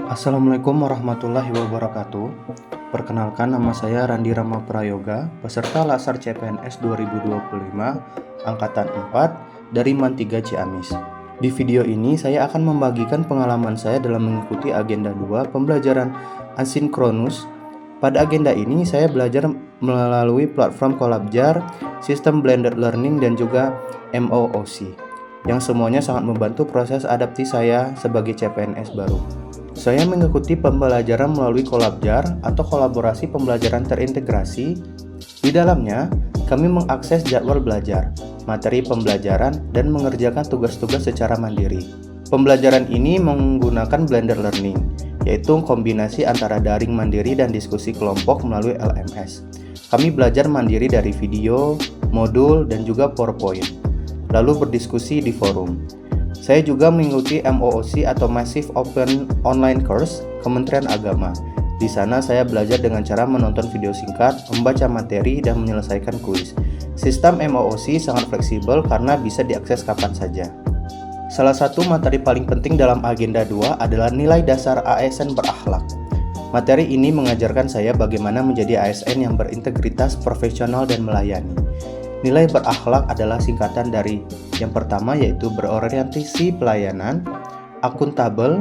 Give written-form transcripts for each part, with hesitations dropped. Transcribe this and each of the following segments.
Assalamualaikum warahmatullahi wabarakatuh. Perkenalkan, nama saya Randi Rama Prayoga, peserta Lasar CPNS 2025 Angkatan 4 dari MAN 3 Ciamis. Di video ini saya akan membagikan pengalaman saya dalam mengikuti agenda 2 pembelajaran asinkronus. Pada agenda ini saya belajar melalui platform Collabjar, sistem blended learning dan juga MOOC, yang semuanya sangat membantu proses adaptasi saya sebagai CPNS baru. Saya mengikuti pembelajaran melalui Collabjar atau kolaborasi pembelajaran terintegrasi. Di dalamnya, kami mengakses jadwal belajar, materi pembelajaran, dan mengerjakan tugas-tugas secara mandiri. Pembelajaran ini menggunakan blended learning, yaitu kombinasi antara daring mandiri dan diskusi kelompok melalui LMS. Kami belajar mandiri dari video, modul, dan juga PowerPoint, lalu berdiskusi di forum. Saya juga mengikuti MOOC atau Massive Open Online Course Kementerian Agama. Di sana saya belajar dengan cara menonton video singkat, membaca materi, dan menyelesaikan kuis. Sistem MOOC sangat fleksibel karena bisa diakses kapan saja. Salah satu materi paling penting dalam agenda 2 adalah nilai dasar ASN berakhlak. Materi ini mengajarkan saya bagaimana menjadi ASN yang berintegritas, profesional, dan melayani. Nilai berakhlak adalah singkatan dari yang pertama, yaitu berorientasi pelayanan, akuntabel,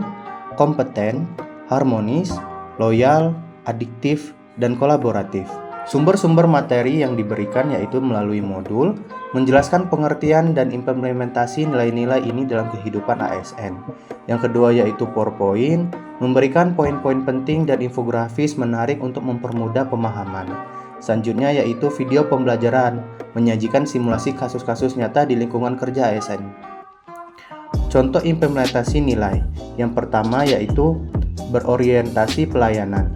kompeten, harmonis, loyal, adiktif, dan kolaboratif. Sumber-sumber materi yang diberikan yaitu melalui modul, menjelaskan pengertian dan implementasi nilai-nilai ini dalam kehidupan ASN. Yang kedua yaitu PowerPoint, memberikan poin-poin penting dan infografis menarik untuk mempermudah pemahaman. Selanjutnya yaitu video pembelajaran, menyajikan simulasi kasus-kasus nyata di lingkungan kerja ASN. Contoh implementasi nilai. Yang pertama yaitu berorientasi pelayanan.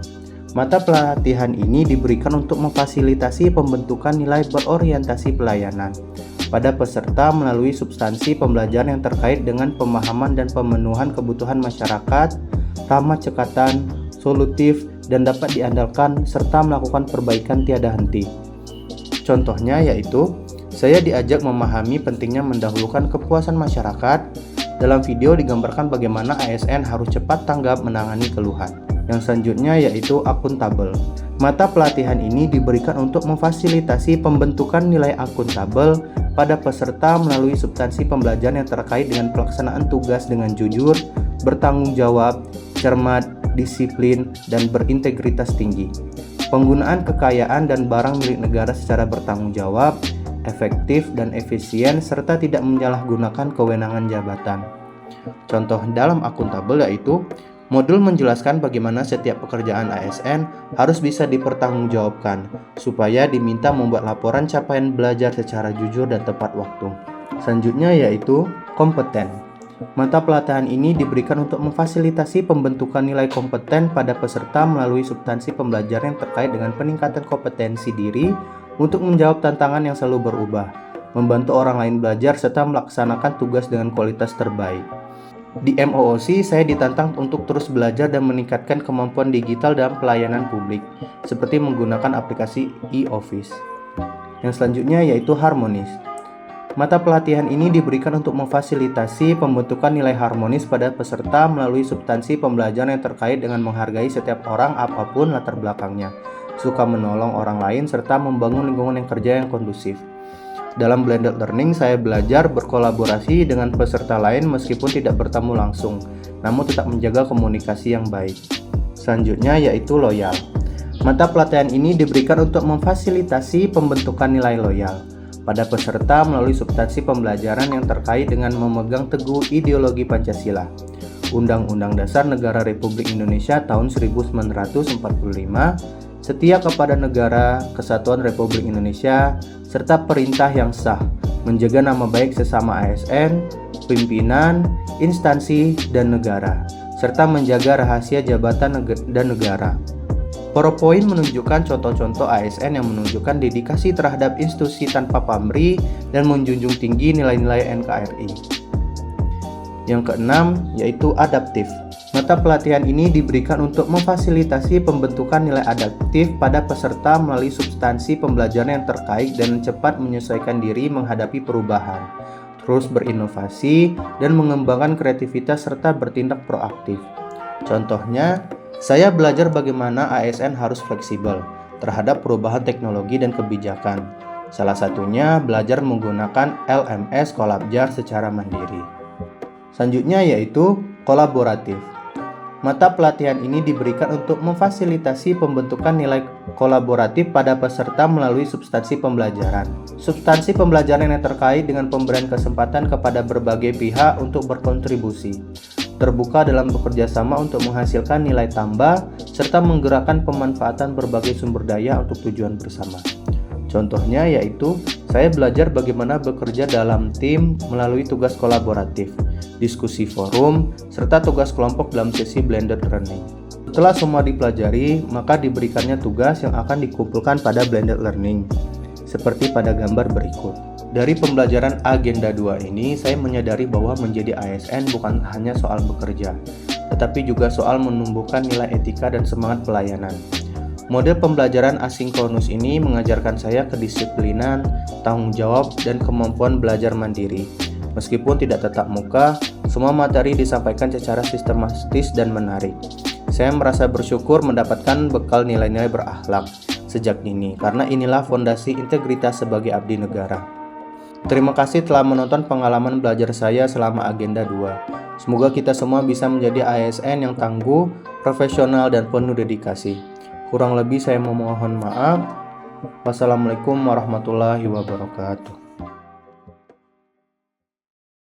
Mata pelatihan ini diberikan untuk memfasilitasi pembentukan nilai berorientasi pelayanan pada peserta melalui substansi pembelajaran yang terkait dengan pemahaman dan pemenuhan kebutuhan masyarakat, ramah cekatan, solutif, dan dapat diandalkan serta melakukan perbaikan tiada henti. Contohnya yaitu, saya diajak memahami pentingnya mendahulukan kepuasan masyarakat. Dalam video digambarkan bagaimana ASN harus cepat tanggap menangani keluhan. Yang selanjutnya yaitu akuntabel. Mata pelatihan ini diberikan untuk memfasilitasi pembentukan nilai akuntabel pada peserta melalui substansi pembelajaran yang terkait dengan pelaksanaan tugas dengan jujur, bertanggung jawab, cermat, disiplin, dan berintegritas tinggi. Penggunaan kekayaan dan barang milik negara secara bertanggung jawab, efektif dan efisien, serta tidak menyalahgunakan kewenangan jabatan. Contoh dalam akuntabel yaitu modul menjelaskan bagaimana setiap pekerjaan ASN harus bisa dipertanggungjawabkan, supaya diminta membuat laporan capaian belajar secara jujur dan tepat waktu. Selanjutnya yaitu kompeten. Mata pelatihan ini diberikan untuk memfasilitasi pembentukan nilai kompeten pada peserta melalui substansi pembelajaran yang terkait dengan peningkatan kompetensi diri untuk menjawab tantangan yang selalu berubah, membantu orang lain belajar, serta melaksanakan tugas dengan kualitas terbaik. Di MOOC, saya ditantang untuk terus belajar dan meningkatkan kemampuan digital dalam pelayanan publik, seperti menggunakan aplikasi e-office. Yang selanjutnya yaitu harmonis. Mata pelatihan ini diberikan untuk memfasilitasi pembentukan nilai harmonis pada peserta melalui substansi pembelajaran yang terkait dengan menghargai setiap orang apapun latar belakangnya, suka menolong orang lain, serta membangun lingkungan yang kerja yang kondusif. Dalam blended learning, saya belajar berkolaborasi dengan peserta lain meskipun tidak bertemu langsung, namun tetap menjaga komunikasi yang baik. Selanjutnya yaitu loyal. Mata pelatihan ini diberikan untuk memfasilitasi pembentukan nilai loyal pada peserta melalui substansi pembelajaran yang terkait dengan memegang teguh ideologi Pancasila, Undang-Undang Dasar Negara Republik Indonesia tahun 1945, setia kepada negara kesatuan Republik Indonesia, serta perintah yang sah, menjaga nama baik sesama ASN, pimpinan, instansi, dan negara, serta menjaga rahasia jabatan dan negara. PowerPoint menunjukkan contoh-contoh ASN yang menunjukkan dedikasi terhadap institusi tanpa pamrih dan menjunjung tinggi nilai-nilai NKRI. Yang keenam yaitu adaptif. Mata pelatihan ini diberikan untuk memfasilitasi pembentukan nilai adaptif pada peserta melalui substansi pembelajaran yang terkait dan cepat menyesuaikan diri menghadapi perubahan, terus berinovasi dan mengembangkan kreativitas serta bertindak proaktif. Contohnya, saya belajar bagaimana ASN harus fleksibel terhadap perubahan teknologi dan kebijakan. Salah satunya belajar menggunakan LMS Collabjar secara mandiri. Selanjutnya yaitu kolaboratif. Mata pelatihan ini diberikan untuk memfasilitasi pembentukan nilai kolaboratif pada peserta melalui substansi pembelajaran. Substansi pembelajaran yang terkait dengan pemberian kesempatan kepada berbagai pihak untuk berkontribusi, terbuka dalam bekerja sama untuk menghasilkan nilai tambah, serta menggerakkan pemanfaatan berbagai sumber daya untuk tujuan bersama. Contohnya yaitu, saya belajar bagaimana bekerja dalam tim melalui tugas kolaboratif, diskusi forum, serta tugas kelompok dalam sesi blended learning. Setelah semua dipelajari, maka diberikannya tugas yang akan dikumpulkan pada blended learning, seperti pada gambar berikut. Dari pembelajaran Agenda 2 ini, saya menyadari bahwa menjadi ASN bukan hanya soal bekerja, tetapi juga soal menumbuhkan nilai etika dan semangat pelayanan. Model pembelajaran asinkronus ini mengajarkan saya kedisiplinan, tanggung jawab, dan kemampuan belajar mandiri. Meskipun tidak tatap muka, semua materi disampaikan secara sistematis dan menarik. Saya merasa bersyukur mendapatkan bekal nilai-nilai berakhlak sejak dini, karena inilah fondasi integritas sebagai abdi negara. Terima kasih telah menonton pengalaman belajar saya selama Agenda 2. Semoga kita semua bisa menjadi ASN yang tangguh, profesional, dan penuh dedikasi. Kurang lebih saya memohon maaf. Wassalamualaikum warahmatullahi wabarakatuh.